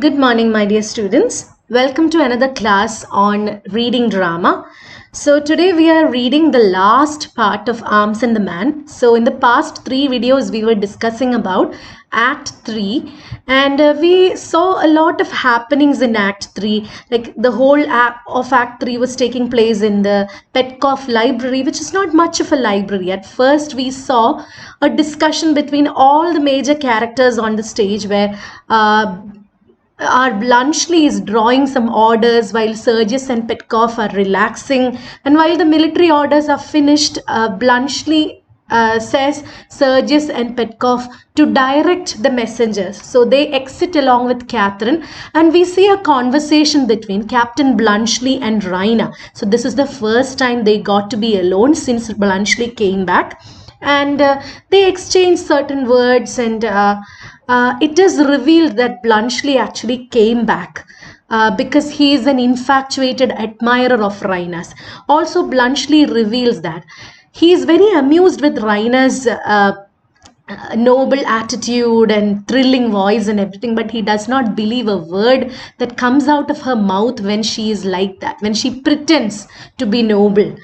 Good morning, my dear students. Welcome to another class on reading drama. So, today we are reading the last part of Arms and the Man. So, in the past three videos, we were discussing about Act 3, and we saw a lot of happenings in Act 3. Like the whole Act 3 was taking place in the Petkoff Library, which is not much of a library. At first, we saw a discussion between all the major characters on the stage where our Blunchley is drawing some orders while Sergius and Petkoff are relaxing. And while the military orders are finished, Blunchley says Sergius and Petkoff to direct the messengers. So they exit along with Catherine, and we see a conversation between Captain Blunchley and Raina. So this is the first time they got to be alone since Blunchley came back, and they exchange certain words, and it is revealed that Blunchley actually came back because he is an infatuated admirer of Raina's. Also, Blunchley reveals that he is very amused with Raina's noble attitude and thrilling voice and everything, but he does not believe a word that comes out of her mouth when she is like that, when she pretends to be noble.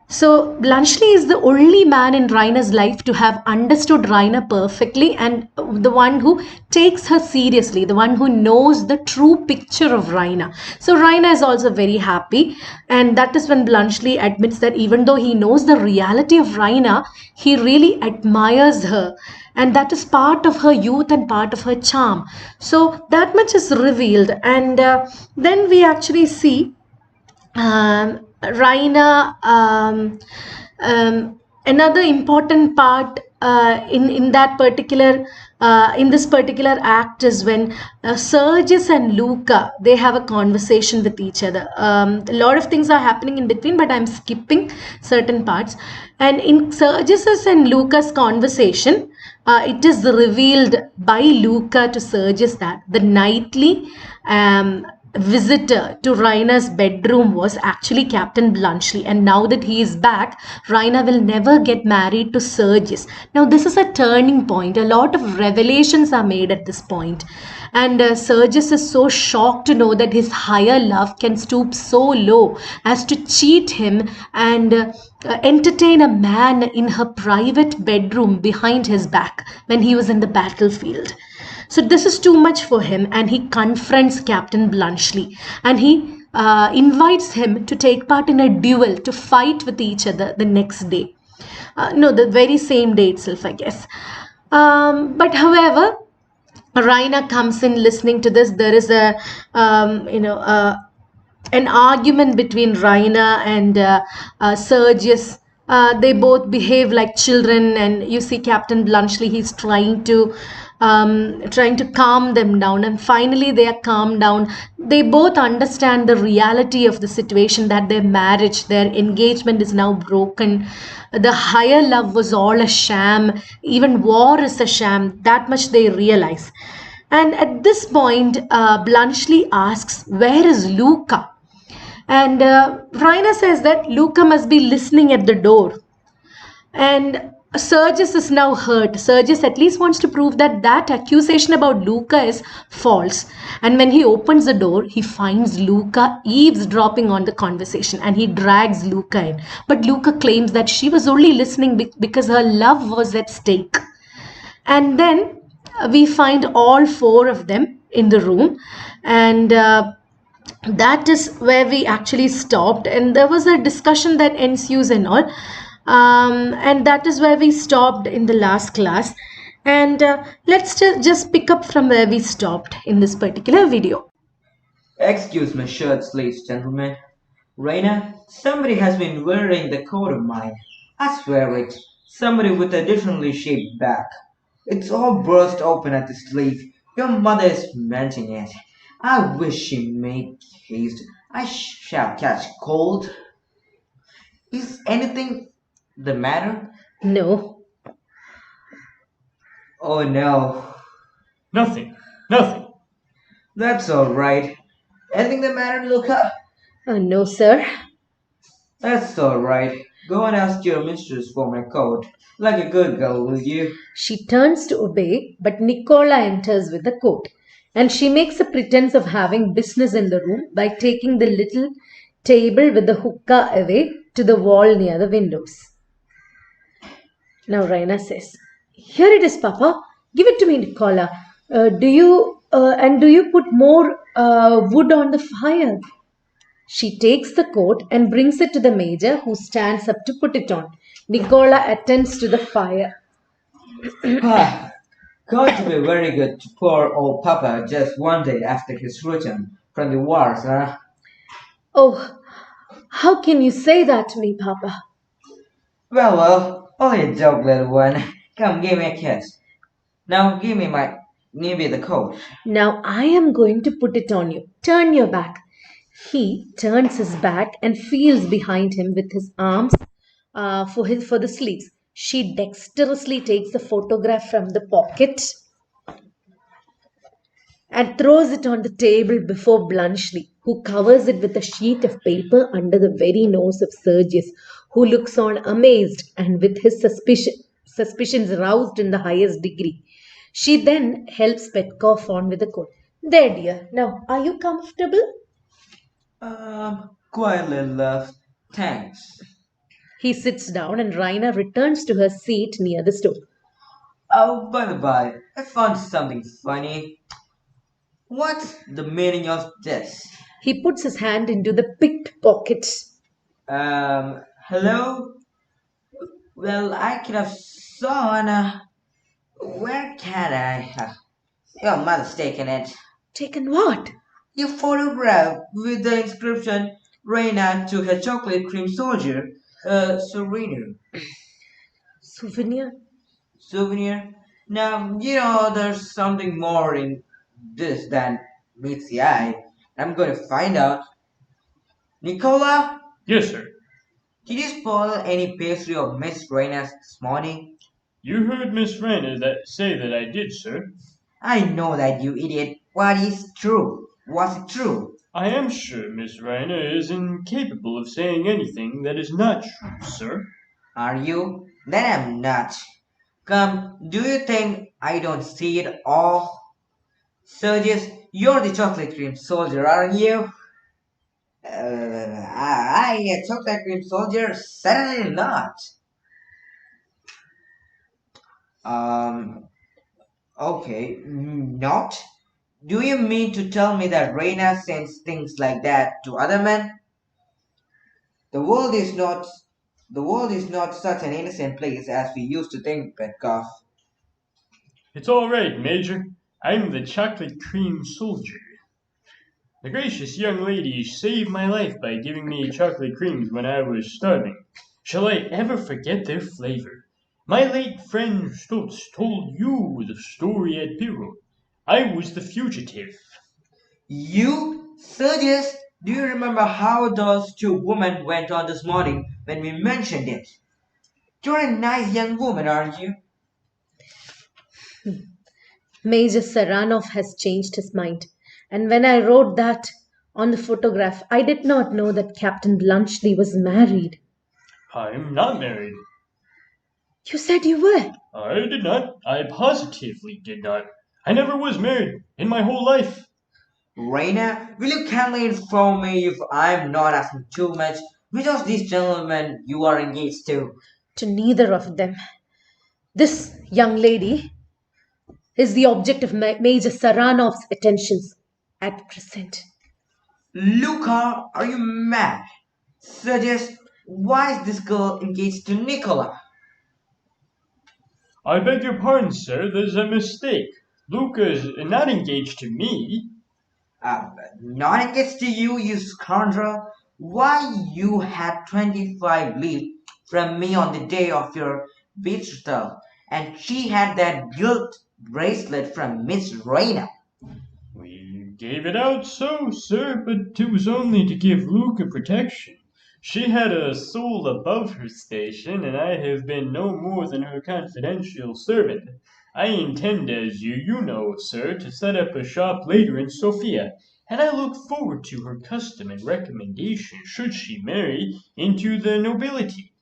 So Blunchley is the only man in Raina's life to have understood Raina perfectly, and the one who takes her seriously, the one who knows the true picture of Raina. So Raina is also very happy, and that is when Blunchley admits that even though he knows the reality of Raina, he really admires her, and that is part of her youth and part of her charm. So that much is revealed, and then we actually see Raina, another important part in that particular in this particular act is when Sergius and Luca, they have a conversation with each other. A lot of things are happening in between, but I'm skipping certain parts. And in Sergius and Luca's conversation, it is revealed by Luca to Sergius that the nightly visitor to Raina's bedroom was actually Captain Blunchley, and now that he is back, Raina will never get married to Sergius. Now this is a turning point. A lot of revelations are made at this point, and Sergius is so shocked to know that his higher love can stoop so low as to cheat him and entertain a man in her private bedroom behind his back when he was in the battlefield. So this is too much for him, and he confronts Captain Blunchley, and he invites him to take part in a duel to fight with each other the next day. No, the very same day itself, I guess. But however, Raina comes in listening to this. There is a an argument between Raina and Sergius. They both behave like children, and you see Captain Blunchley, he's trying to calm them down, and finally they are calmed down. They both understand the reality of the situation, that their marriage, their engagement is now broken. The higher love was all a sham. Even war is a sham. That much they realize. And at this point, Blunchley asks, "Where is Luca?" And Raina says that Luca must be listening at the door. And Sergius is now hurt. Sergius at least wants to prove that that accusation about Luca is false. And when he opens the door, he finds Luca eavesdropping on the conversation, and he drags Luca in. But Luca claims that she was only listening because her love was at stake. And then we find all four of them in the room, and that is where we actually stopped, and there was a discussion that ensues and all, and that is where we stopped in the last class. And let's just pick up from where we stopped in this particular video. Excuse my shirt sleeves, gentlemen. Raina, somebody has been wearing the coat of mine. I swear it. Somebody with a differently shaped back. It's all burst open at the sleeve. Your mother is mending it. I wish she made haste. I shall catch cold. Is anything the matter? No. Oh no. Nothing. Nothing. That's all right. Anything the matter, Luca? No, sir. That's all right. Go and ask your mistress for my coat. Like a good girl, will you? She turns to obey, but Nicola enters with the coat. and she makes a pretense of having business in the room by taking the little table with the hookah away to the wall near the windows. Now Raina says, "Here it is, Papa. Give it to me, Nicola. Do you put more wood on the fire?" She takes the coat and brings it to the major, who stands up to put it on. Nicola attends to the fire. Ah, going to be very good to poor old Papa just one day after his return from the wars, huh? "Oh, how can you say that to me, Papa?" Well, only a joke, little one. Come, give me a kiss. Now give me the coat. "Now I am going to put it on you. Turn your back." He turns his back and feels behind him with his arms for the sleeves. She dexterously takes the photograph from the pocket and throws it on the table before Bluntschli, who covers it with a sheet of paper under the very nose of Sergius, who looks on amazed and with his suspicions roused in the highest degree. She then helps Petkov on with the coat. "There, dear. Now, are you comfortable?" Quite little love. Thanks. He sits down and Raina returns to her seat near the stove. Oh, by the by, I found something funny. What's the meaning of this? He puts his hand into the picked pocket. Hello? Well, I could have sawn, where can I? Your mother's taken it. "Taken what?" Your photograph with the inscription Reina to her chocolate cream soldier, souvenir. "Souvenir?" Souvenir? Now, there's something more in this than meets the eye. I'm going to find out. Nicola, Yes, sir. did you spoil any pastry of Miss Reina's this morning? You heard Miss Rainer say that I did, sir. I know that, you idiot. What is true? Was it true? I am sure Miss Rainer is incapable of saying anything that is not true, sir. Are you? Then I'm not. Come, do you think I don't see it all? Sergius, you're the chocolate cream soldier, aren't you? A chocolate cream soldier? Certainly not. Um, okay, not? Do you mean to tell me that Reina sends things like that to other men? The world is not the world is not such an innocent place as we used to think, Petkov. It's all right, Major. I'm the chocolate cream soldier. The gracious young lady saved my life by giving me chocolate creams when I was starving. Shall I ever forget their flavor? My late friend Stutz told you the story at Piro. I was the fugitive. You, Sergius, do you remember how those two women went on this morning when we mentioned it? You're a nice young woman, aren't you? Major Saranov has changed his mind. And when I wrote that on the photograph, I did not know that Captain Bluntschli was married. I'm not married. "You said you were." I did not. I positively did not. I never was married in my whole life. Raina, will you kindly inform me if I'm not asking too much, which of these gentlemen you are engaged to? "To neither of them. This young lady is the object of Major Saranov's attentions at present." Luca, are you mad? Sergius, why is this girl engaged to Nicola? I beg your pardon, sir. There's a mistake. Luca is not engaged to me. Uh, Not engaged to you, you scoundrel. Why, you had 25 leave from me on the day of your betrothal, and she had that gilt bracelet from Miss Reina. We gave it out so, sir, but it was only to give Luca protection. She had a soul above her station, and I have been no more than her confidential servant. I intend, as you know, sir, to set up a shop later in Sofia, and I look forward to her custom and recommendation should she marry into the nobility.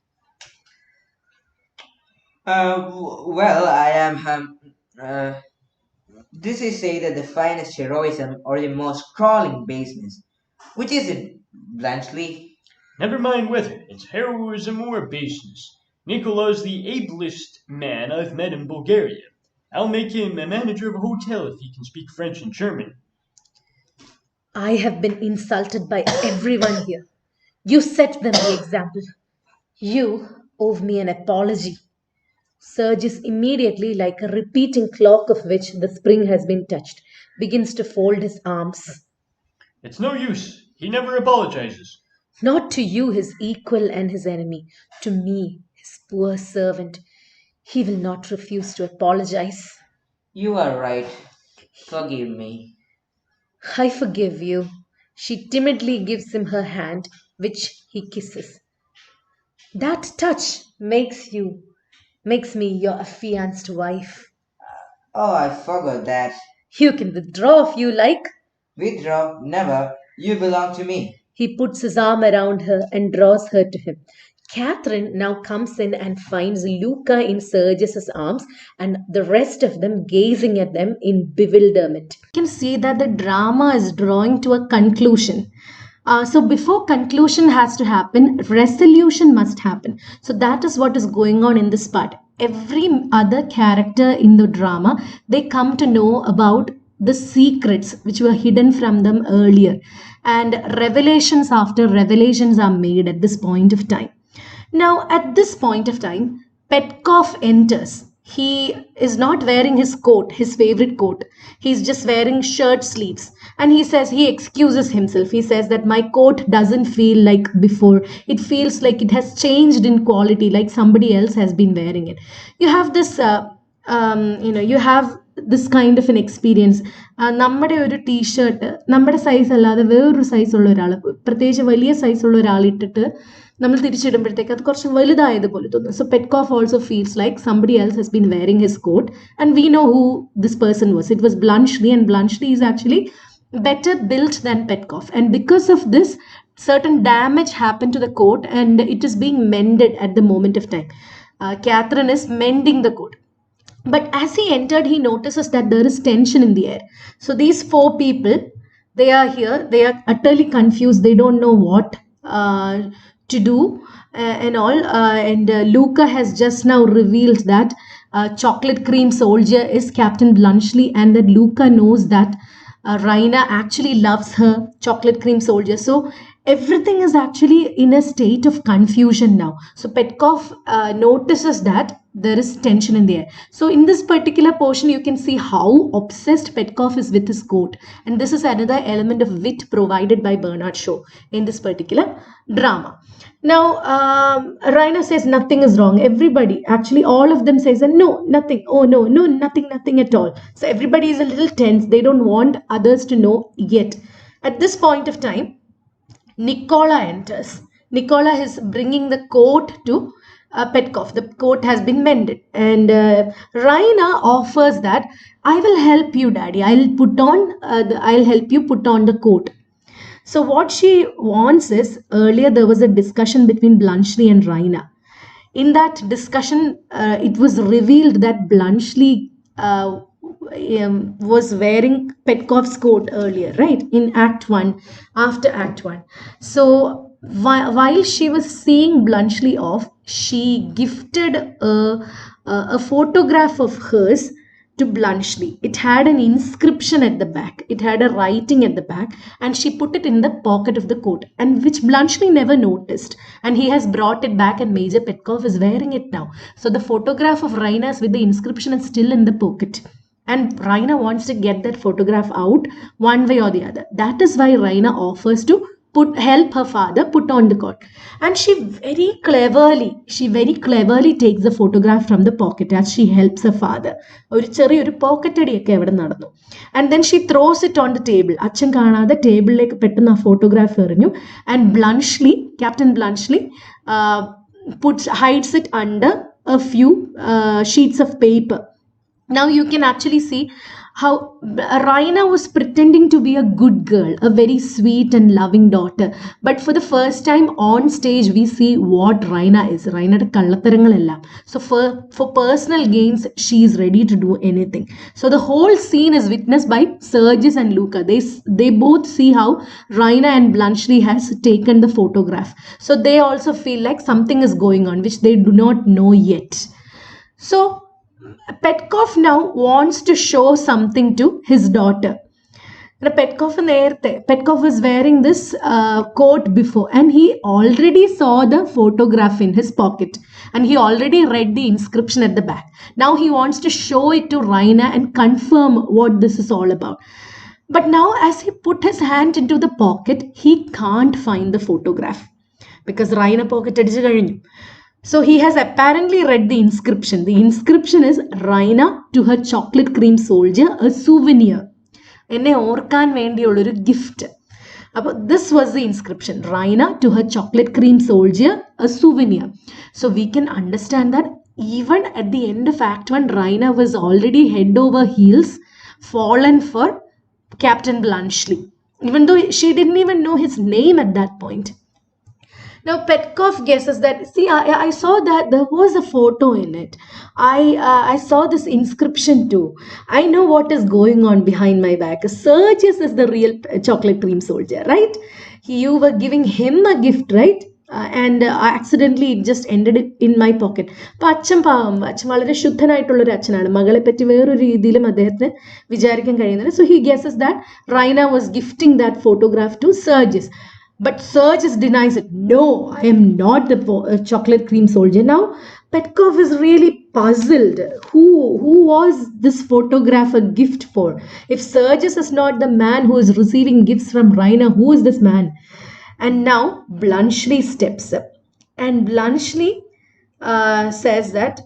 Well, I am, uh, This is either the finest heroism or the most crawling baseness. Which is it, Bluntschli? Never mind whether it's heroism or baseness. Nikola's the ablest man I've met in Bulgaria. I'll make him a manager of a hotel if he can speak French and German. I have been insulted by everyone here. You set them the example. You owe me an apology. Surges immediately, like a repeating clock of which the spring has been touched, begins to fold his arms. It's no use. He never apologizes. Not to you, his equal and his enemy, to me, his poor servant. He will not refuse to apologize. You are right. Forgive me. I forgive you. She timidly gives him her hand, which he kisses. That touch makes me your affianced wife. Oh, I forgot that. You can withdraw if you like. Withdraw, never. You belong to me. He puts his arm around her and draws her to him. Catherine now comes in and finds Luca in Sergius's arms and the rest of them gazing at them in bewilderment. You can see that the drama is drawing to a conclusion. So before conclusion has to happen, resolution must happen. So that is what is going on in this part. Every other character in the drama, they come to know about the secrets which were hidden from them earlier. And revelations after revelations are made at this point of time. Now, at this point of time, Petkov enters. He is not wearing his coat, his favorite coat. He's just wearing shirt sleeves. And he excuses himself. He says that my coat doesn't feel like before. It feels like it has changed in quality, like somebody else has been wearing it. You have this, you have this kind of an experience. നമ്മുടെ ഒരു T shirt നമ്മുടെ size അല്ലാതെ വേറൊരു സൈസുള്ള ഒരാൾ, പ്രത്യേകിച്ച് വലിയ സൈസുള്ള ഒരാൾ ഇട്ടിട്ട് നമ്മൾ തിരിച്ചിടുമ്പോഴത്തേക്ക് അത് കുറച്ച് വലുതായതുപോലെ തോന്നും. So Petkov also feels like somebody else has been wearing his coat and we know who this person was. It was Bluntschli, and Bluntschli is actually better built than Petkov, and because of this certain damage happened to the coat and it is being mended at the moment of time. Catherine is mending the coat. But as he entered, he notices that there is tension in the air. So these four people, they are here. They are utterly confused. They don't know what to do and all. And Luca has just now revealed that Chocolate Cream Soldier is Captain Bluntschli, and that Luca knows that Raina actually loves her Chocolate Cream Soldier. So everything is actually in a state of confusion now. So Petkov notices that there is tension in the air. So in this particular portion, you can see how obsessed Petkov is with his coat. And this is another element of wit provided by Bernard Shaw in this particular drama. Now, Raina says nothing is wrong. Everybody, actually all of them says, no, nothing. Oh, no, nothing at all. So everybody is a little tense. They don't want others to know yet. At this point of time, Nikola enters. Nikola is bringing the coat to Petkov. The coat has been mended, and Raina offers that I will help you, Daddy. I'll help you put on the coat. So what she wants is, earlier there was a discussion between Bluntschli and Raina. In that discussion, it was revealed that Bluntschli was wearing Petkov's coat earlier, right? In Act 1, after Act 1. So while she was seeing Bluntschli off, she gifted a photograph of hers to Bluntschli. It had an inscription at the back. It had a writing at the back, and she put it in the pocket of the coat, and which Bluntschli never noticed. And he has brought it back, and Major Petkov is wearing it now. So the photograph of Raina's with the inscription is still in the pocket. And Raina wants to get that photograph out one way or the other. That is why Raina offers to help her father put on the coat. And she very cleverly takes the photograph from the pocket as she helps her father. ഒരു ചെറിയൊരു pocket അടിയൊക്കെ അവിടെ നടന്നു. And then she throws it on the table. അച്ഛൻ കാണാതെ ടേബിളിലേക്ക് പെട്ടെന്ന് ആ photograph എറിഞ്ഞു. And Bluntschli, Captain Bluntschli, hides it under a few sheets of paper. Now you can actually see how Raina was pretending to be a good girl, a very sweet and loving daughter. But for the first time on stage, we see what Raina is. Raina kallattarangalella. So for personal gains, she is ready to do anything. So the whole scene is witnessed by Sergis and Luca. They both see how Raina and Bluntschli has taken the photograph. So they also feel like something is going on, which they do not know yet. So Petkov now wants to show something to his daughter. Petkov was wearing this coat before, and he already saw the photograph in his pocket, and he already read the inscription at the back. Now he wants to show it to Raina and confirm what this is all about. But now, as he put his hand into the pocket, he can't find the photograph because Raina pocket adichu kazhinju. So he has apparently read the inscription. The inscription is Raina to her chocolate cream soldier, a souvenir. Enne orkan vendiyulla gift. This was the inscription. Raina to her chocolate cream soldier, a souvenir. So we can understand that even at the end of Act 1, Raina was already head over heels, fallen for Captain Bluntschli. Even though she didn't even know his name at that point. Now Petkov guesses that, see, I saw that there was a photo in it. I saw this inscription too. I know what is going on behind my back. Sergius is the real chocolate cream soldier, right? You were giving him a gift, right? And accidentally it just ended it in my pocket. അപ്പോൾ അച്ഛൻ പാവം, അച്ഛൻ വളരെ ശുദ്ധനായിട്ടുള്ളൊരു അച്ഛനാണ്. മകളെ പറ്റി വേറൊരു രീതിയിലും അദ്ദേഹത്തിന് വിചാരിക്കാൻ കഴിയുന്നില്ല. So he guesses that Raina was gifting that photograph to Sergius. But Sergius denies it. No, I am not the chocolate cream soldier. Now, Petkov is really puzzled. Who was this photograph a gift for? If Sergius is not the man who is receiving gifts from Raina, who is this man? And now Bluntschli steps up. And Bluntschli says that,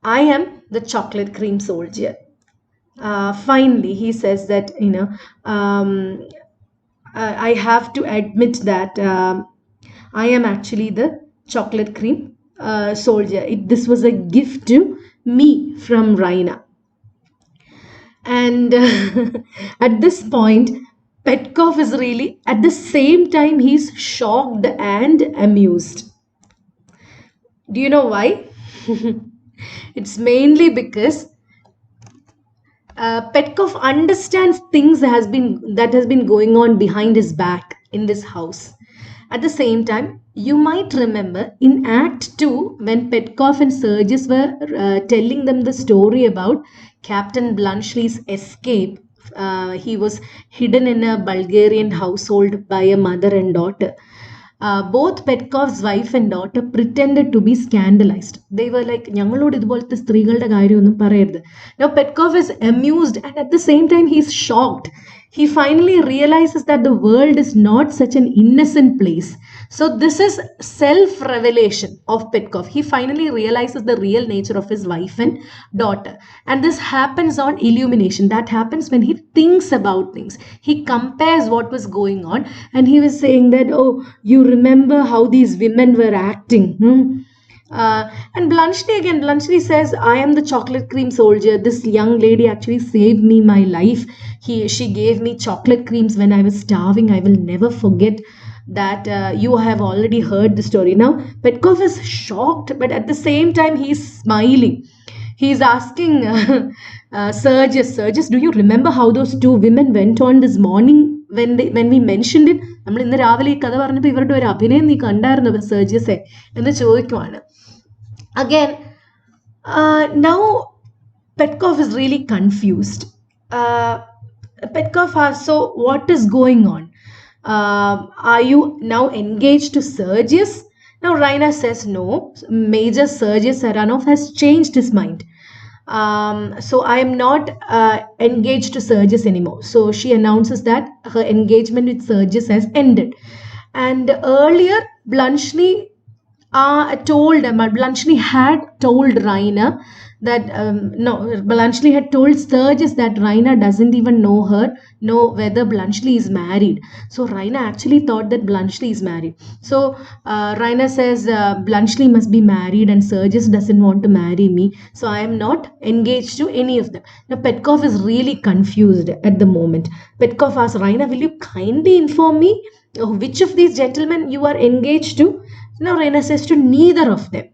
I am the chocolate cream soldier. Finally, he says that, I have to admit that I am actually the chocolate cream soldier. This was a gift to me from Raina. And at this point, Petkov is really, at the same time, he's shocked and amused. Do you know why? It's mainly because Petkov understands things that has been going on behind his back in this house. At the same time, you might remember in Act 2, when Petkov and Sergius were telling them the story about Captain Bluntschli's escape. He was hidden in a Bulgarian household by a mother and daughter. Both Petkov's wife and daughter pretended to be scandalized. They were like, ഞങ്ങളോട് ഇതുപോലത്തെ സ്ത്രീകളുടെ കാര്യമൊന്നും പറയരുത്. Now Petkov is amused and at the same time he's shocked. He finally realizes that the world is not such an innocent place. So this is self-revelation of Petkov. He finally realizes the real nature of his wife and daughter. And this happens on illumination. That happens when he thinks about things. He compares what was going on and he was saying that, oh, you remember how these women were acting. And Bluntschli says, I am the chocolate cream soldier. This young lady actually saved me my life. She gave me chocolate creams when I was starving. I will never forget that. You have already heard the story. Now, Petkov is shocked, but at the same time, he's smiling. He's asking Sergius, do you remember how those two women went on this morning when we mentioned it? നമ്മൾ ഇന്ന് രാവിലെ ഈ കഥ പറഞ്ഞപ്പോൾ ഇവരുടെ ഒരു അഭിനയം നീ കണ്ടായിരുന്നു സെർജിയസെ എന്ന് ചോദിക്കുവാണ്. Again, now Petkov is really confused. Petkov asks, so what is going on? Are you now engaged to Sergius? Now Raina says no. Major Sergius Saranov has changed his mind. So I am not engaged to Sergius anymore. So she announces that her engagement with Sergius has ended. And earlier, Bluntschli had told Raina that Bluntschli had told Sergius that Raina doesn't even know whether Bluntschli is married. So Raina actually thought that Bluntschli is married. So Raina says Bluntschli must be married and Sergius doesn't want to marry me. So I am not engaged to any of them. Now Petkov is really confused at the moment. Petkov asks Raina, will you kindly inform me which of these gentlemen you are engaged to? Now Raina says to neither of them.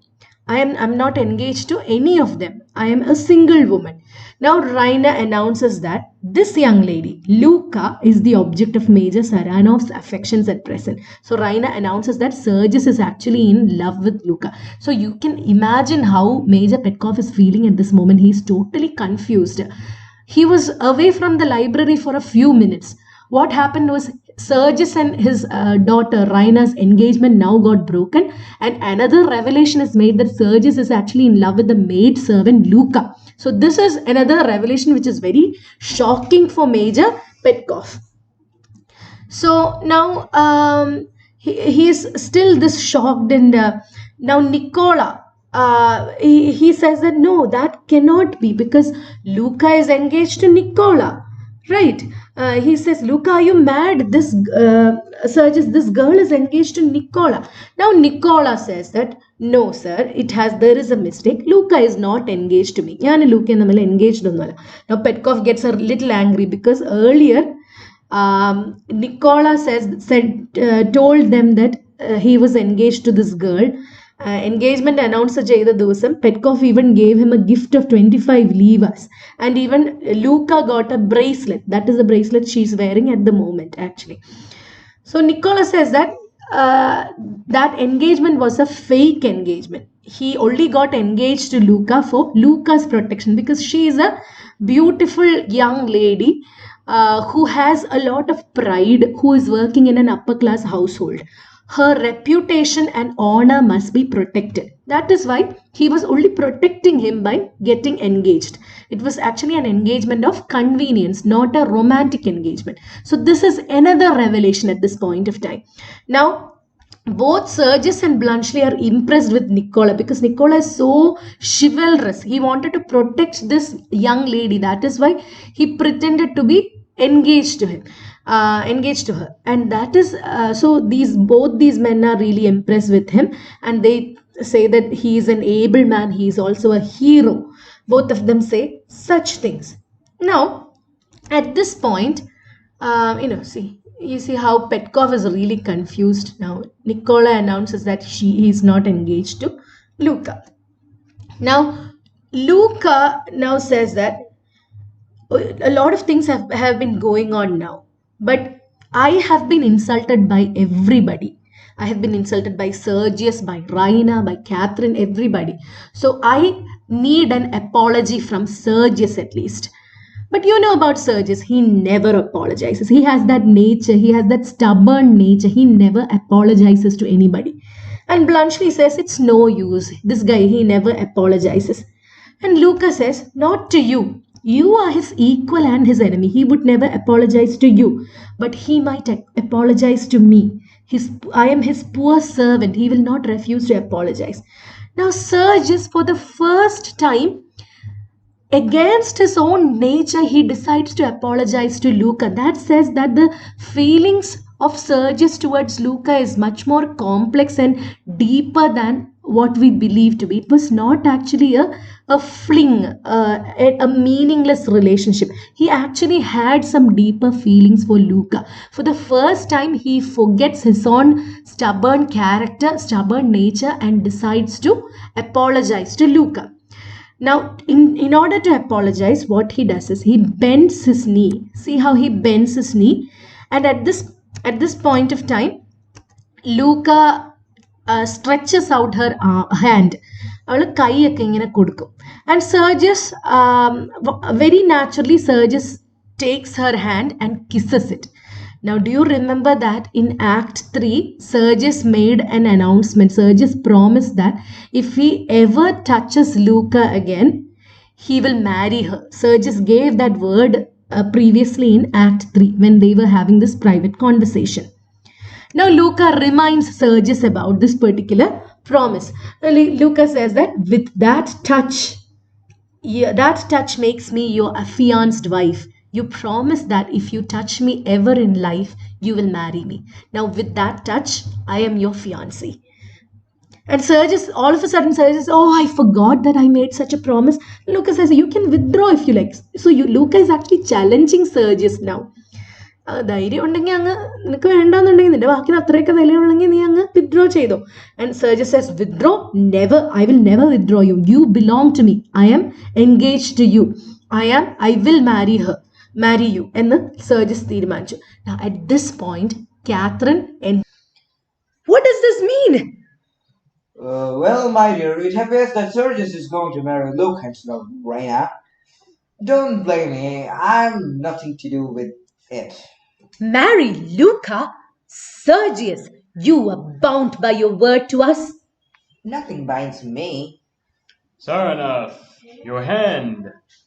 I'm not engaged to any of them. I am a single woman. Now Raina announces that this young lady, Luka, is the object of Major Saranov's affections at present. So Raina announces that Sergius is actually in love with Luka. So you can imagine how Major Petkov is feeling at this moment. He's totally confused. He was away from the library for a few minutes. What happened was Sergius and his daughter Raina's engagement now got broken, and another revelation is made that Sergius is actually in love with the maid servant Luka. So this is another revelation which is very shocking for Major Petkov. So now he is still this shocked, and now Nicola, he says that no, that cannot be because Luka is engaged to Nicola. Right. He says, Luka, are you mad? This Sergius, this girl is engaged to Nicola. Now Nicola says that no, sir, there is a mistake. Luka is not engaged to me. Yani Luka is engaged. Now Petkov gets a little angry because earlier Nicola told them that he was engaged to this girl. Engagement announced ചെയ്ത ദിവസം Petkov even gave him a gift of 25 levas, and even Luka got a bracelet. That is the bracelet she's wearing at the moment actually. So Nicola says that that engagement was a fake engagement. He only got engaged to Luka for Luka's protection because she is a beautiful young lady who has a lot of pride, who is working in an upper class household. Her reputation and honor must be protected. That is why he was only protecting him by getting engaged. It was actually an engagement of convenience, not a romantic engagement. So this is another revelation at this point of time. Now, both Sergius and Bluntschli are impressed with Nicola because Nicola is so chivalrous. He wanted to protect this young lady. That is why he pretended to be engaged to her, and that is so both these men are really impressed with him, and they say that he is an able man, he is also a hero. Both of them say such things. Now at this point, you see how Petkov is really confused. Now Nicola announces that she is not engaged to Luka. Now Luka now says that a lot of things have been going on now, but I have been insulted by everybody. I have been insulted by Sergius, by Raina, by Catherine, everybody. So I need an apology from Sergius at least. But you know about Sergius, he never apologizes. He has that nature, he has that stubborn nature. He never apologizes to anybody. And Bluntschli says it's no use. This guy, he never apologizes. And Luka says, not to you. You are his equal and his enemy. He would never apologize to you, but he might apologize to me. I am his poor servant. He will not refuse to apologize. Now Sergius, for the first time, against his own nature, he decides to apologize to Luka. That says that the feelings of Sergius towards Luka is much more complex and deeper than what we believe to be. It was not actually a fling, a meaningless relationship. He actually had some deeper feelings for Luka. For the first time, he forgets his own stubborn character, stubborn nature, and decides to apologize to Luka. Now, in order to apologize, what he does is he bends his knee. See how he bends his knee? And at this point of time, Luka stretches out her hand. And Sergius, very naturally, Sergius takes her hand and kisses it. Now, do you remember that in Act 3, Sergius made an announcement. Sergius promised that if he ever touches Luka again, he will marry her. Sergius gave that word previously in Act 3 when they were having this private conversation. Now Luka reminds Sergius about this particular promise. Luka says that with that touch, Yeah, that touch makes me your affianced wife. You promise that if you touch me ever in life, you will marry me. Now, with that touch, I am your fiancée. And Sergius, all of a sudden, Sergius, oh, I forgot that I made such a promise. Luca says, you can withdraw if you like. So Luca is actually challenging Sergius now. ധൈര്യം ഉണ്ടെങ്കിൽ അങ്ങ് നിനക്ക് വേണ്ടാന്നുണ്ടെങ്കിൽ നിന്റെ വാക്കിന് അത്രയൊക്കെ വിലയുള്ളെങ്കിൽ നീ അങ്ങ് withdraw ചെയ്തോ. And Serges says withdraw never, I will never withdraw you. You belong to me. I am engage to you. I will marry you എന്ന് സർജസ് തീരുമാനിച്ചു. At this point Catherine, what does this mean? Well, my dear, it appears that Sergius is going to marry Luke instead of Raina. Don't blame me, I'm nothing to do with it. Marry Luca? Sergius, you are bound by your word to us. Nothing binds me. Saranath, your hand.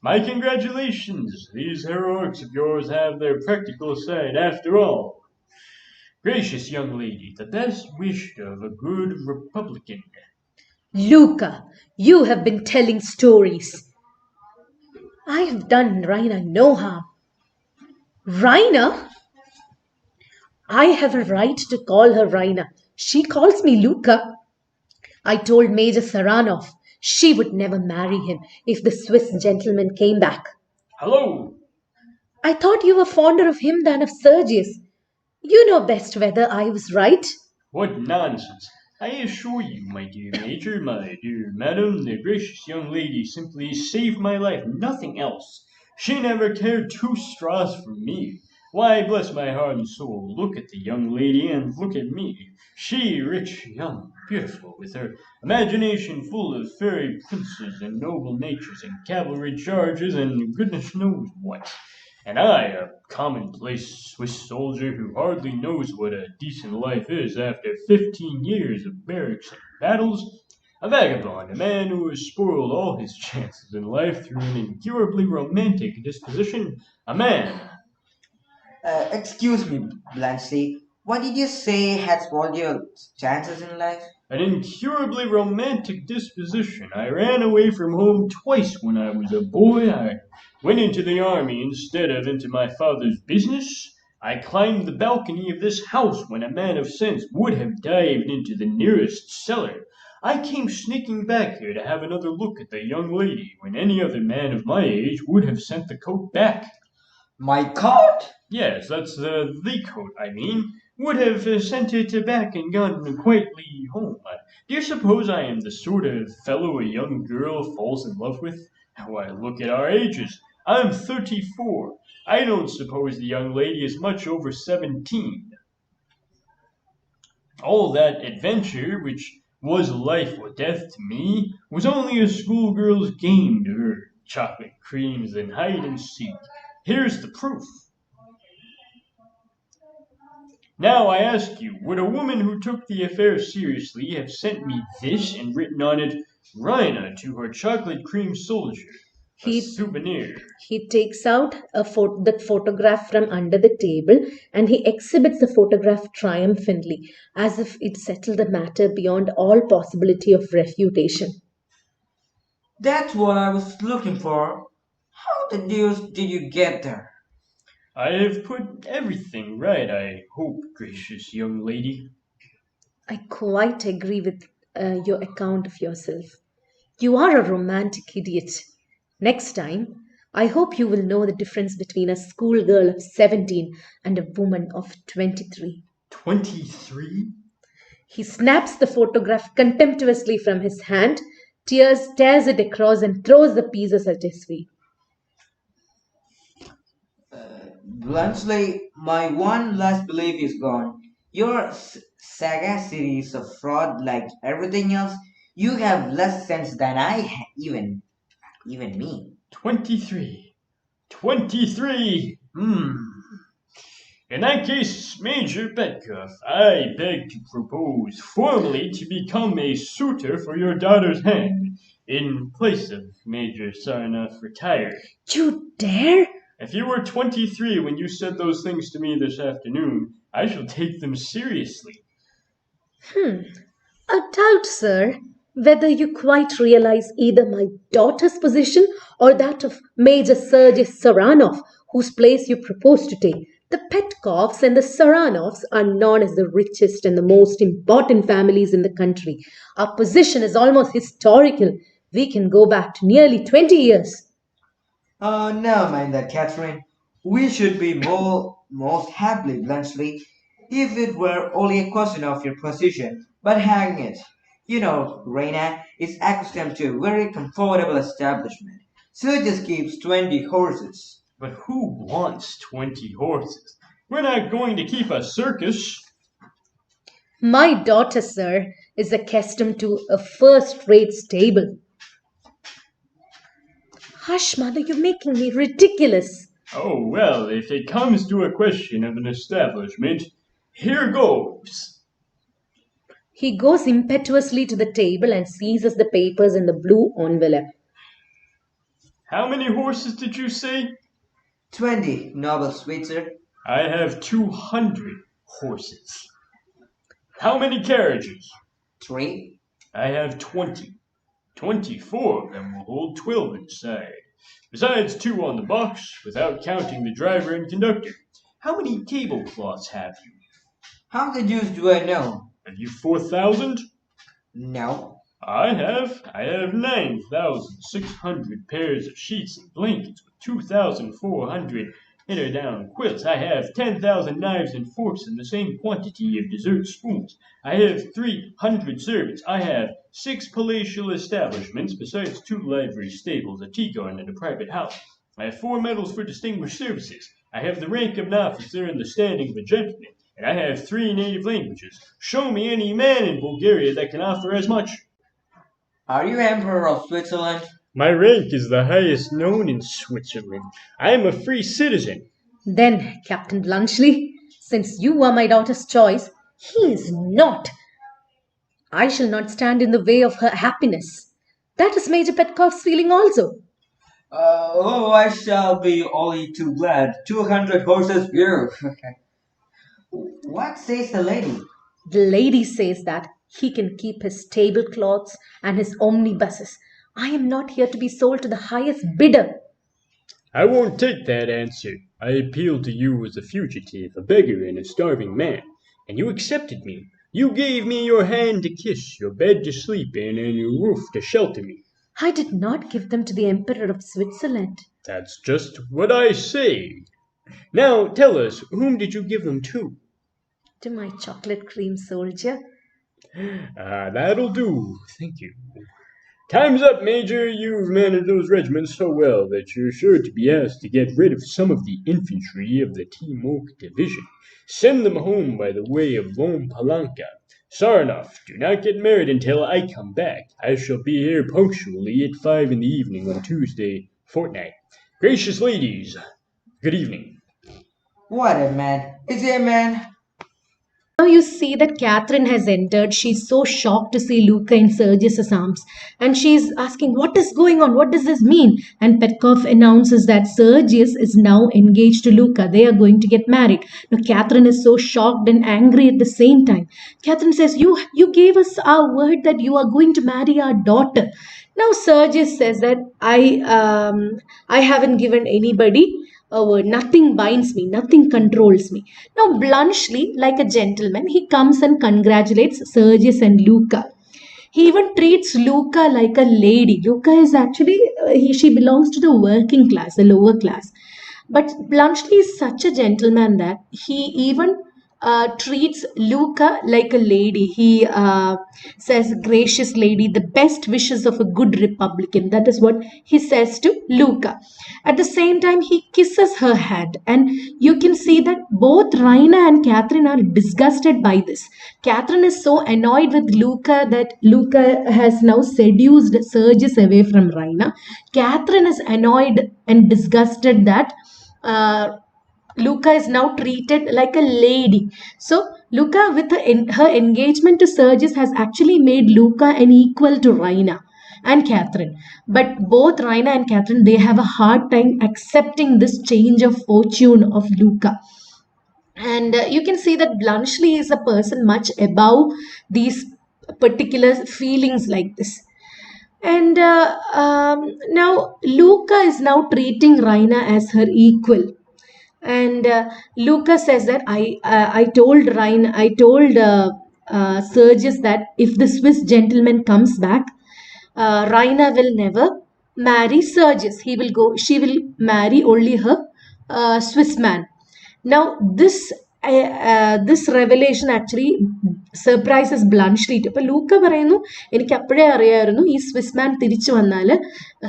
My congratulations. These heroics of yours have their practical side after all. Gracious young lady, the best wish of a good Republican. Luca, you have been telling stories. I have done Raina no harm. Raina? I have a right to call her Raina. She calls me Luca. I told Major Saranov she would never marry him if the Swiss gentleman came back. Hello! I thought you were fonder of him than of Sergius. You know best whether I was right. What nonsense! I assure you, my dear Major, my dear Madam, the gracious young lady simply saved my life, nothing else. She never cared 2 straws for me. Why, bless my heart and soul, look at the young lady and look at me. She, rich, young, beautiful, with her imagination full of fairy princes and noble natures and cavalry charges and goodness knows what. And I, a commonplace Swiss soldier who hardly knows what a decent life is after 15 years of barracks and battles, a vagabond, a man who has spoiled all his chances in life through an incurably romantic disposition, a man. Excuse me, Blancy. What did you say had spoiled your chances in life? An incurably romantic disposition. I ran away from home twice when I was a boy. I went into the army instead of into my father's business. I climbed the balcony of this house when a man of sense would have dived into the nearest cellar. I came sneaking back here to have another look at the young lady when any other man of my age would have sent the coat back. My coat? Yes, that's the coat, I mean. Would have sent it back and gone quietly home. Do you suppose I am the sort of fellow a young girl falls in love with? Why, look at our ages. I'm 34. I don't suppose the young lady is much over 17. All that adventure, which was life or death to me, was only a schoolgirl's game to her. Chocolate creams and hide and seek. Here's the proof. Now I ask you, would a woman who took the affair seriously have sent me this and written on it, Raina to her chocolate cream soldier? A souvenir. He takes out the photograph from under the table and he exhibits the photograph triumphantly, as if it settled the matter beyond all possibility of refutation. That's what I was looking for. How the deuce did you get there? I have put everything right, I hope, gracious young lady. I quite agree with your account of yourself. You are a romantic idiot. Next time, I hope you will know the difference between a schoolgirl of 17 and a woman of 23. 23? He snaps the photograph contemptuously from his hand, tears it across and throws the pieces at his feet. Bluntly, my one last belief is gone. Your sagacity is a fraud like everything else. You have less sense than I have, even me. 23. 23! In that case, Major Petkoff, I beg to propose formally to become a suitor for your daughter's hand, in place of Major Sarnoff retired. You dare? If you were 23 when you said those things to me this afternoon, I shall take them seriously. A doubt, sir. whether you quite realize either my daughter's position or that of Major Sergei Saranov, whose place you propose to take. The Petkovs and the Saranovs are known as the richest and the most important families in the country. Our position is almost historical. We can go back to nearly 20 years. Oh, never mind that, Catherine. We should be most happily, bluntly, if it were only a question of your position. But hang it. You know, Reina is accustomed to a very comfortable establishment. So just keeps 20 horses. But who wants 20 horses? We're not going to keep a circus. My daughter, sir, is accustomed to a first-rate stable. Hush, mother, you're making me ridiculous. Oh, well, if it comes to a question of an establishment, here goes. He goes impetuously to the table and seizes the papers in the blue envelope. How many horses did you say? 20, noble Switzer. I have 200 horses. How many carriages? 3. I have 20. 24 of them will hold 12 inside. Besides 2 on the box, without counting the driver and conductor. How many tablecloths have you? How the deuce do I know? Have you 4,000? No. I have 9,600 pairs of sheets and blankets with 2,400 eider-down quilts. I have 10,000 knives and forks and the same quantity of dessert spoons. I have 300 servants. I have 6 palatial establishments, besides 2 livery stables, a tea garden, and a private house. I have 4 medals for distinguished services. I have the rank of an officer and the standing of a gentleman. And I have 3 native languages. Show me any man in Bulgaria that can offer as much. Are you Emperor of Switzerland? My rank is the highest known in Switzerland. I am a free citizen. Then, Captain Bluntschli, since you are my daughter's choice, he is not. I shall not stand in the way of her happiness. That is Major Petkov's feeling also. I shall be only too glad. 200 horses here. What says the lady? The lady says that he can keep his tablecloths and his omnibuses. I am not here to be sold to the highest bidder. I won't take that answer. I appealed to you as a fugitive, a beggar, and a starving man, and you accepted me. You gave me your hand to kiss, your bed to sleep in, and your roof to shelter me. I did not give them to the Emperor of Switzerland. That's just what I say. Now tell us, whom did you give them to? To my chocolate cream soldier. That'll do. Thank you. Time's up, Major. You've managed those regiments so well that you're sure to be asked to get rid of some of the infantry of the Timok division. Send them home by the way of Lom Palanka. Saranov, do not get married until I come back. I shall be here punctually at 5 in the evening on Tuesday fortnight. Gracious ladies, good evening. What a man. Is he a man? Now you see that Catherine has entered. She's so shocked to see Luca in Sergius's arms. And she's asking, what is going on? What does this mean? And Petkov announces that Sergius is now engaged to Luca. They are going to get married. Now Catherine is so shocked and angry at the same time. Catherine says, you gave us our word that you are going to marry our daughter. Now Sergius says that I haven't given anybody a word. Nothing binds me, nothing controls me. Now Bluntschli, like a gentleman, he comes and congratulates Sergius and Luca. He even treats Luca like a lady. Luca is actually, she belongs to the working class, the lower class. But Bluntschli is such a gentleman that he even treats Luca like a lady. He says, gracious lady, the best wishes of a good Republican. That is what he says to Luca. At the same time, he kisses her hand. And you can see that both Raina and Catherine are disgusted by this. Catherine is so annoyed with Luca that Luca has now seduced Sergius away from Raina. Catherine is annoyed and disgusted that Luca is now treated like a lady. So Luca, with her engagement to Sergius, has actually made Luca an equal to Raina and Catherine. But both Raina and Catherine, they have a hard time accepting this change of fortune of Luca. And you can see that Bluntschli is a person much above these particular feelings like this. And now Luca is now treating Raina as her equal. And Luca says that I told Sergius that if the Swiss gentleman comes back, Raina will never marry Sergius. She will marry only her Swiss man. Now this revelation actually surprises Blanchett. അപ്പോൾ ലൂക്ക പറയുന്നു എനിക്ക് അപ്പോഴേ അറിയായിരുന്നു ഈ Swiss മാൻ തിരിച്ചു വന്നാൽ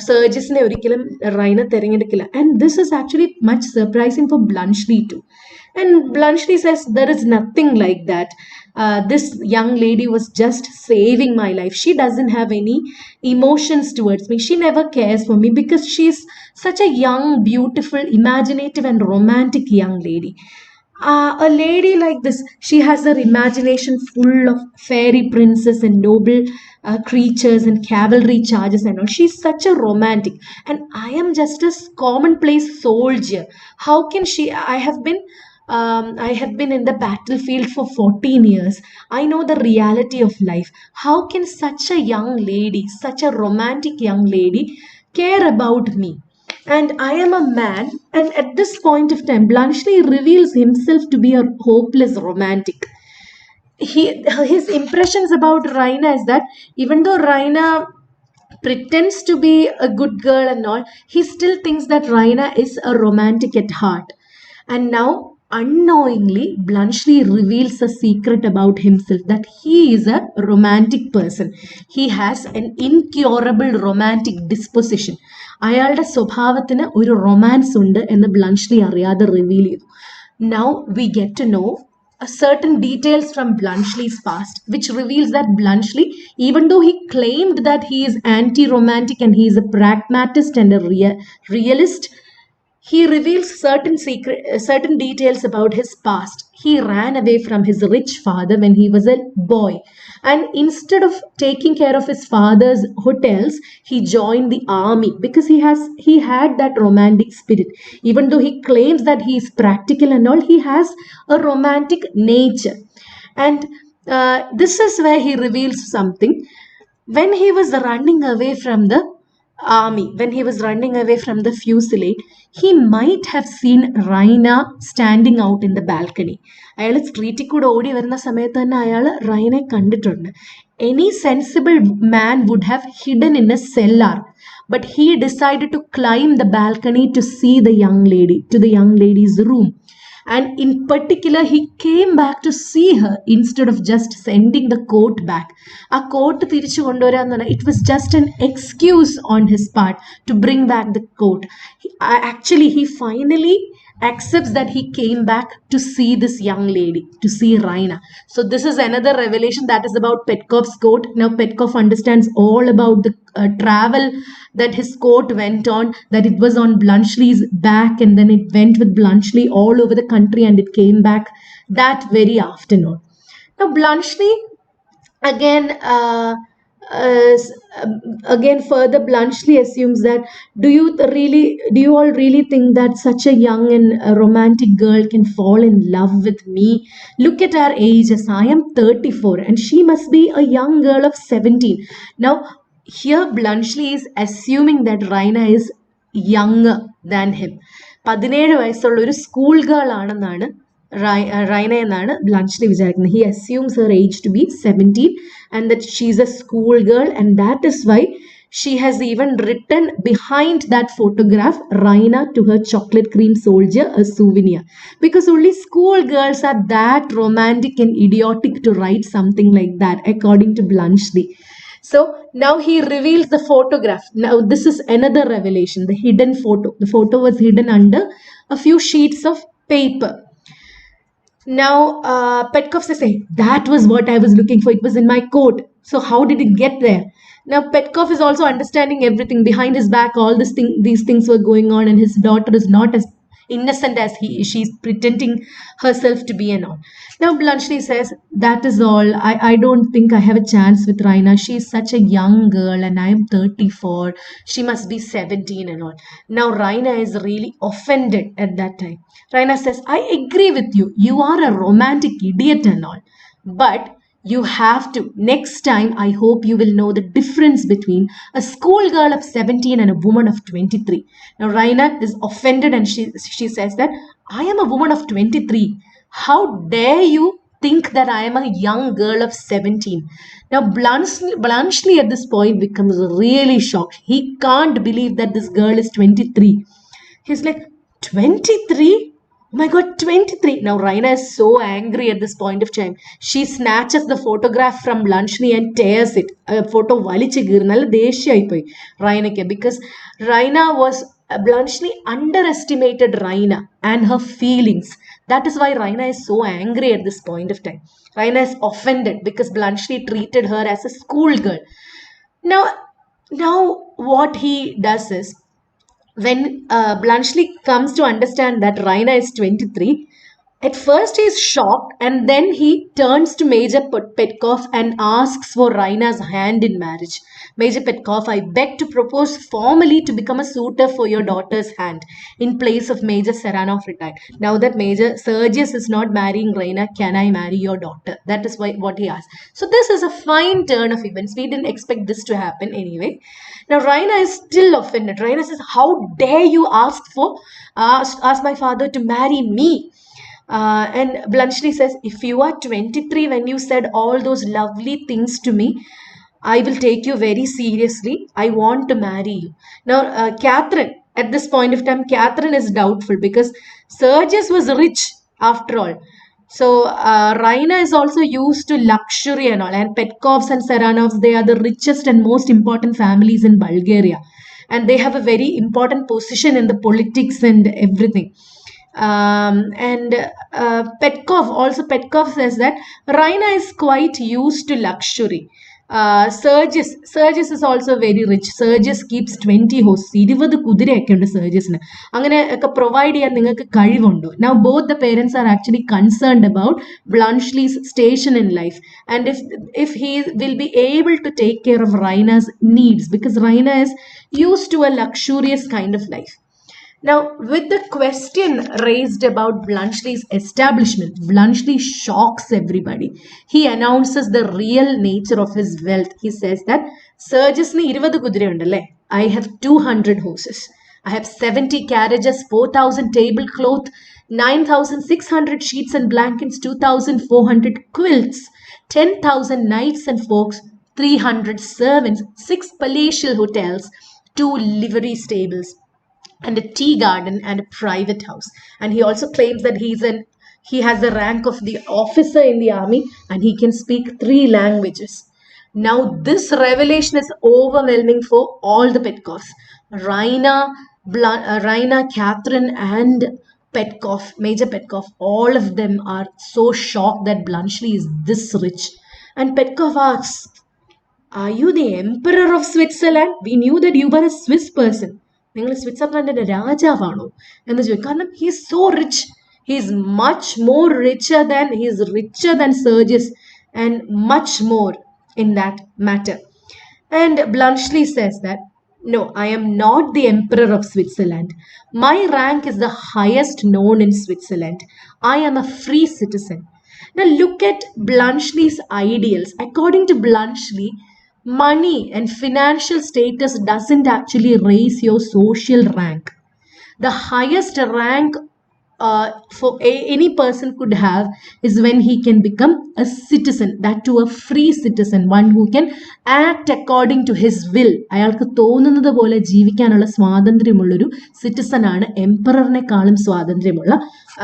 സർജസിനെ ഒരിക്കലും റൈന തിരഞ്ഞെടുക്കില്ല. And this is actually much surprising for Blanchett too. And Blanchett says there is nothing like that. This young lady was just saving my life. She doesn't have any emotions towards me. She never cares for me because she's such a young, beautiful, imaginative and romantic young lady. A lady like this, she has her imagination full of fairy princes and noble creatures and cavalry charges and all. She's such a romantic, and I am just a commonplace soldier. How can she? I have been in the battlefield for 14 years. I know the reality of life. How can such a young lady, such a romantic young lady, care about me? And I am a man, and at this point of time, Blanchett reveals himself to be a hopeless romantic. His impressions about Raina is that even though Raina pretends to be a good girl and all, he still thinks that Raina is a romantic at heart. And now, unknowingly, Blanchett reveals a secret about himself, that he is a romantic person. He has an incurable romantic disposition. അയാളുടെ സ്വഭാവത്തിന് ഒരു romance ഉണ്ട് എന്ന് Blanchett അറിയാതെ reveal ചെയ്തു. Now we get to know certain details from Blanchett's past, which reveals that Blanchett, even though he claimed that he is anti-romantic and he is a pragmatist and a realist, he reveals certain details about his past. He ran away from his rich father when he was a boy, and instead of taking care of his father's hotels, he joined the army because he had that romantic spirit. Even though he claims that he is practical and all, he has a romantic nature. And this is where he reveals something. When he was running away from the army, when he was running away from the fusillade, he might have seen Raina standing out in the balcony. അയാൾ സ്ട്രീറ്റിൽ കൂടെ ഓടി വരുന്ന സമയത്ത് തന്നെ അയാൾ റൈനെ കണ്ടിട്ടുണ്ട്. Any sensible man would have hidden in a cellar, but he decided to climb the balcony to see the young lady, to the young lady's room. And in particular, he came back to see her instead of just sending the coat back. A coat തിരിച്ചു കൊണ്ടുവരാന്ന്, it was just an excuse on his part to bring back the coat. Actually, he finally accepts that he came back to see this young lady, to see Raina. So this is another revelation that is about Petkov's coat. Now Petkov understands all about the travel that his coat went on, that it was on Blanchett's back and then it went with Blanchett all over the country and it came back that very afternoon. Now Blanchett again further Blanchett assumes that do you all really think that such a young and romantic girl can fall in love with me? Look at our ages. I am 34 and she must be a young girl of 17. Now here Blanchett is assuming that Raina is younger than him. 17 വയസ്സുള്ള ഒരു school girl ആണെന്നാണ് റൈന എന്നാണ് Blanchett വിചാരിക്കുന്നത്. He assumes her age to be 17 and that she's a school girl, and that is why she has even written behind that photograph Raina to her chocolate cream soldier, a souvenir, because only school girls are that romantic and idiotic to write something like that, according to Blanchett. So now he reveals the photograph. Now this is another revelation, the hidden photo. The photo was hidden under a few sheets of paper. Now Petkov says, hey, that was what I was looking for. It was in my coat. So how did it get there? Now Petkov is also understanding everything. Behind his back, all these things were going on, and his daughter is not as innocent as she's pretending herself to be and all. Now Blanchett says, that is all. I don't think I have a chance with Raina. She is such a young girl and I am 34. She must be 17 and all. Now Raina is really offended at that time. Raina says, I agree with you. You are a romantic idiot and all. But You have to. Next time, I hope you will know the difference between a schoolgirl of 17 and a woman of 23. Now, Raina is offended and she says that I am a woman of 23. How dare you think that I am a young girl of 17? Now, Bluntschli at this point becomes really shocked. He can't believe that this girl is 23. He's like, 23? Oh my god, 23. Now Raina is so angry at this point of time. She snatches the photograph from Bluntschli and tears it. A photo Raina because Raina was Bluntschli underestimated Raina and her feelings. That is why Raina is so angry at this point of time. Raina is offended because Bluntschli treated her as a schoolgirl. Now what he does is, when Bluntschli comes to understand that Raina is 23, at first he is shocked and then he turns to Major Petkov and asks for Raina's hand in marriage. Major Petkov, I beg to propose formally to become a suitor for your daughter's hand in place of Major Saranov retired. Now that Major Sergius is not marrying Raina, can I marry your daughter? That is what he asked. So this is a fine turn of events. We didn't expect this to happen anyway. Now Raina is still offended. Raina says, how dare you ask my father to marry me? And Bluntschli says, if you are 23 when you said all those lovely things to me, I will take you very seriously. I want to marry you. Now, Catherine, at this point of time, Catherine is doubtful because Sergius was rich after all. So, Raina is also used to luxury and all. And Petkovs and Saranovs, they are the richest and most important families in Bulgaria. And they have a very important position in the politics and everything. Petkov says that Raina is quite used to luxury. Sergius is also very rich. Sergius keeps 20 horses. 20 കുതിരയൊക്കെ ഉണ്ട് സർജിയസിന്. അങ്ങനെയൊക്കെ provide ചെയ്യാൻ നിങ്ങൾക്ക് കഴിവുണ്ടോ? Now both the parents are actually concerned about Bluntschli's station in life and if he will be able to take care of Raina's needs because Raina is used to a luxurious kind of life. Now, with the question raised about Bluntschli's establishment, Bluntschli shocks everybody. He announces the real nature of his wealth. He says that, Sergiusni 20 kudire undalle. I have 200 horses. I have 70 carriages, 4,000 tablecloth, 9,600 sheets and blankets, 2,400 quilts, 10,000 knights and folks, 300 servants, 6 palatial hotels, 2 livery stables, and a tea garden and a private house. And he also claims that he has the rank of the officer in the army and he can speak 3 languages. Now this revelation is overwhelming for all the Petkovs. Raina, Catherine and Petkov, Major Petkov, all of them are so shocked that Bluntschli is this rich. And Petkov asks, are you the emperor of Switzerland? We knew that you were a Swiss person. നിങ്ങൾ സ്വിറ്റ്സർലൻഡിന്റെ രാജാവാണോ എന്ന് ചോദിക്കും. കാരണം he is so rich. He is much more richer than Sergius and much more in that matter. And Bluntschli says that, no, I am not the emperor of Switzerland. My rank is the highest known in Switzerland. I am a free citizen. Now look at Bluntschli's ideals. According to Bluntschli, money and financial status doesn't actually raise your social rank. The highest rank for any person could have is when he can become a citizen, that to a free citizen, one who can act according to his will. അയാൾക്ക് തോന്നുന്നത് പോലെ ജീവിക്കാനുള്ള സ്വാതന്ത്ര്യമുള്ളൊരു citizen ആണ് എംപററിനെക്കാളും സ്വാതന്ത്ര്യമുള്ള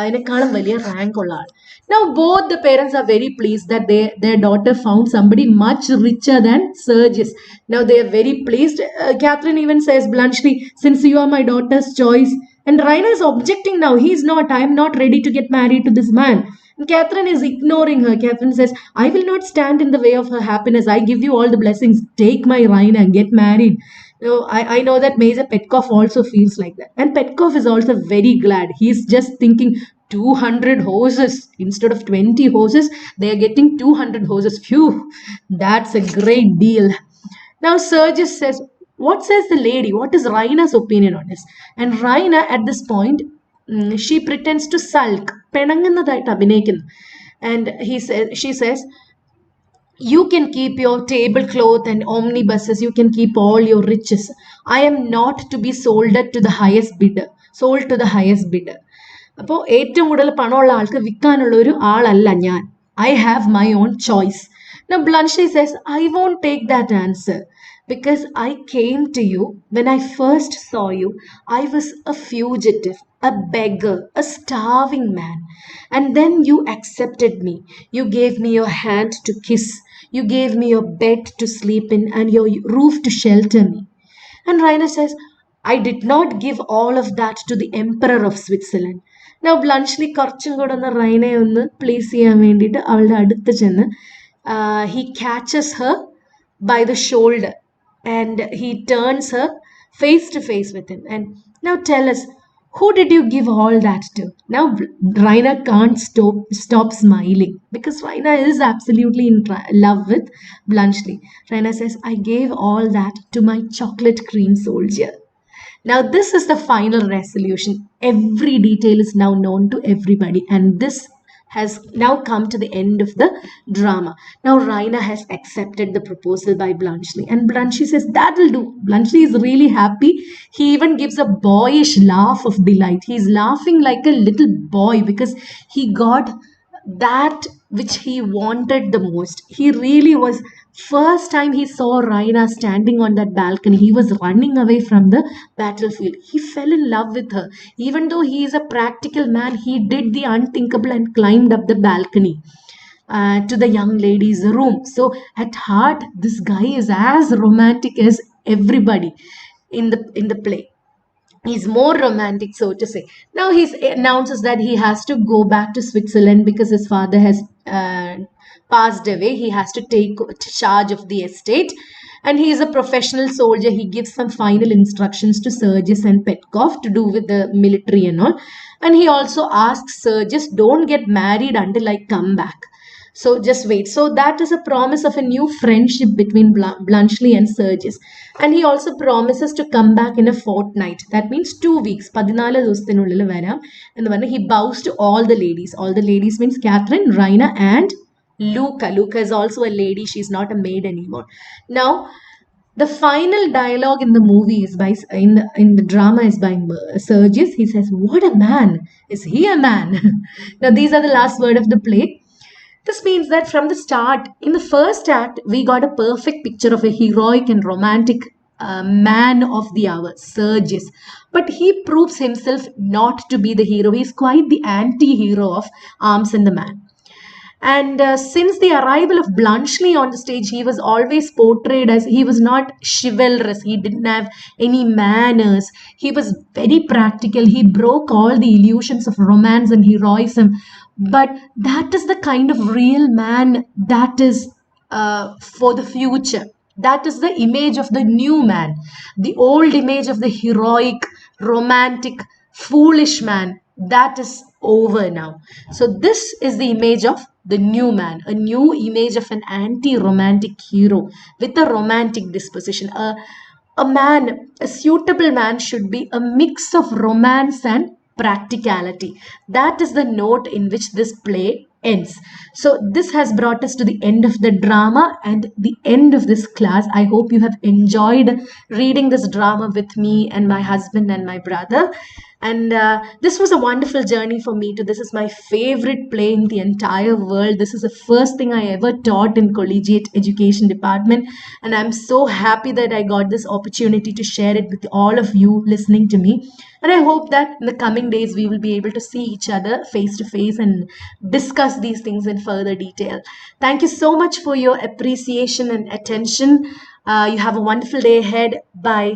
അതിനേക്കാളും വലിയ rank ഉള്ള ആൾ. Now both the parents are very pleased that their daughter found somebody much richer than Sergius. Now they are very pleased. Catherine even says bluntly, since you are my daughter's choice. And Raina is objecting now. I am not ready to get married to this man. And Catherine is ignoring her. Catherine says, I will not stand in the way of her happiness. I give you all the blessings. Take my Raina and get married. I know that Major Petkov also feels like that. And Petkov is also very glad. He's just thinking 200 horses. Instead of 20 horses, they are getting 200 horses. Phew, that's a great deal. Now Sergius says, what says the lady? What is Raina's opinion on this? And Raina at this point, she pretends to sulk. And she says, You can keep your tablecloth and omnibuses, you can keep all your riches. I am not to be sold to the highest bidder, sold to the highest bidder. അപ്പോൾ ഏറ്റവും കൂടുതൽ പണമുള്ള ആൾക്ക് വിൽക്കാനുള്ള ഒരു ആളല്ല ഞാൻ. I have my own choice. Now Bluntschli says, I won't take that answer because I came to you when I first saw you. I was a fugitive, a beggar, a starving man. And then you accepted me. You gave me your hand to kiss. You gave me your bed to sleep in and your roof to shelter me. And Rainer says, I did not give all of that to the Emperor of Switzerland. Now Bluntschli കുറച്ചും കൂടെ ഒന്ന് റൈനെ ഒന്ന് place ചെയ്യാൻ വേണ്ടിയിട്ട് അവളുടെ അടുത്ത് ചെന്ന് he catches her by the shoulder and he turns her face to face with him. And now tell us, who did you give all that to? Now Rainer can't stop smiling because Rainer is absolutely in love with Bluntschli. Rainer says, I gave all that to my chocolate cream soldier. Now this is the final resolution. Every detail is now known to everybody, and this has now come to the end of the drama. Now Rainer has accepted the proposal by Bluntschli, and Bluntschli says that will do. Bluntschli is really happy. He even gives a boyish laugh of delight. He's laughing like a little boy because he got that which he wanted the most. He really was. First time he saw Raina standing on that balcony, he was running away from the battlefield. He fell in love with her. Even though he is a practical man, he did the unthinkable and climbed up the balcony to the young lady's room. So at heart, this guy is as romantic as everybody in the play. He's more romantic, so to say. Now he announces that he has to go back to Switzerland because his father has passed away. He has to take charge of the estate, and he is a professional soldier. He gives some final instructions to Sergius and Petkov to do with the military and all. And he also asks Sergius, don't get married until I come back. So just wait. So that is a promise of a new friendship between Bluntschli and Sergius. And he also promises to come back in a fortnight. That means 2 weeks. 14 ദിവസത്തിനുള്ളിൽ വരാം എന്ന് പറഞ്ഞ് he bows to all the ladies. All the ladies means Catherine, Raina and Luca. Luca is also a lady. She's not a maid anymore. Now, the final dialogue in the movie is by in the drama is by Sergius. He says, "What a man! Is he a man?" Now, these are the last word of the play. This means that from the start, in the first act, we got a perfect picture of a heroic and romantic man of the hour, Sergius. But he proves himself not to be the hero. He's quite the anti-hero of Arms and the Man. And since the arrival of Bluntschli on the stage, he was always portrayed as he was not chivalrous. He didn't have any manners. He was very practical. He broke all the illusions of romance and heroism. But that is the kind of real man that is for the future. That is the image of the new man. The old image of the heroic, romantic, foolish man, that is over now. So this is the image of the new man, a new image of an anti-romantic hero with a romantic disposition. A man, a suitable man should be a mix of romance and practicality. That is the note in which this play ends. So this has brought us to the end of the drama and the end of this class. I hope you have enjoyed reading this drama with me and my husband and my brother. And this was a wonderful journey for me too. This is my favorite play in the entire world. This is the first thing I ever taught in collegiate education department. And I'm so happy that I got this opportunity to share it with all of you listening to me. And I hope that in the coming days, we will be able to see each other face to face and discuss these things in further detail. Thank you so much for your appreciation and attention. You have a wonderful day ahead. Bye.